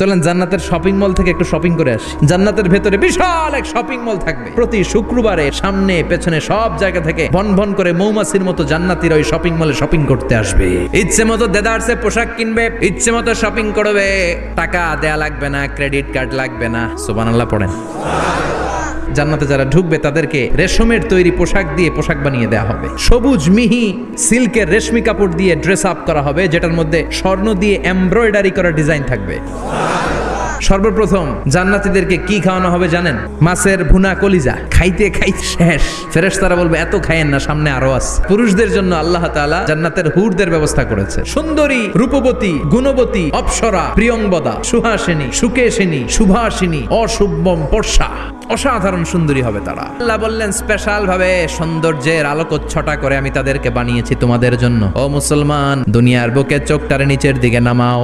চলেন জান্নাতের shopping mall থেকে একটু শপিং করে আসি। জান্নাতের ভেতরে বিশাল এক শপিং মল থাকবে। প্রতি শুক্রবারে সামনে পেছনে সব জায়গা থেকে ভন ভন করে মৌমাছির মতো জান্নাতীরা ওই শপিং মলে শপিং করতে আসবে। ইচ্ছে মতো দেদারসে পোশাক কিনবে, ইচ্ছে মতো শপিং করবে, টাকা দেয়া লাগবে না, ক্রেডিট কার্ড লাগবে না। সুবহানাল্লাহ পড়েন। জান্নাতে যারা ঢুকবে তাদেরকে রেশমের তৈরি পোশাক দিয়ে পোশাক বানিয়ে দেওয়া হবে। সবুজ মিহি সিল্কের রেশমি কাপড় দিয়ে ড্রেস আপ করা হবে, যেটার মধ্যে স্বর্ণ দিয়ে এমব্রয়ডারি করা ডিজাইন থাকবে। সর্বপ্রথম জান্নাতীদেরকে কি খাওয়ানো হবে জানেন? মাছের ভুনা কলিজা। খাইতে খাইতে শেষ। ফেরেশতারা বলবে এত খায়েন না, সামনে আরো আছে। পুরুষদের জন্য আল্লাহ তাআলা জান্নাতের হুরদের ব্যবস্থা করেছে। সুন্দরী, রূপবতী, গুণবতী, অপ্সরা, প্রিয়ংবদা, সুহাসিনী, সুকেশিনী, সুভাষিনী, অশুভম পর্ষা, অসাধারণ সুন্দরী হবে তারা। আল্লাহ বললেন স্পেশাল ভাবে সৌন্দর্যের আলোকচ্ছটা করে আমি তাদেরকে বানিয়েছি তোমাদের জন্য। ও মুসলমান, দুনিয়ার বুকে চোখটারে নিচের দিকে নামাও।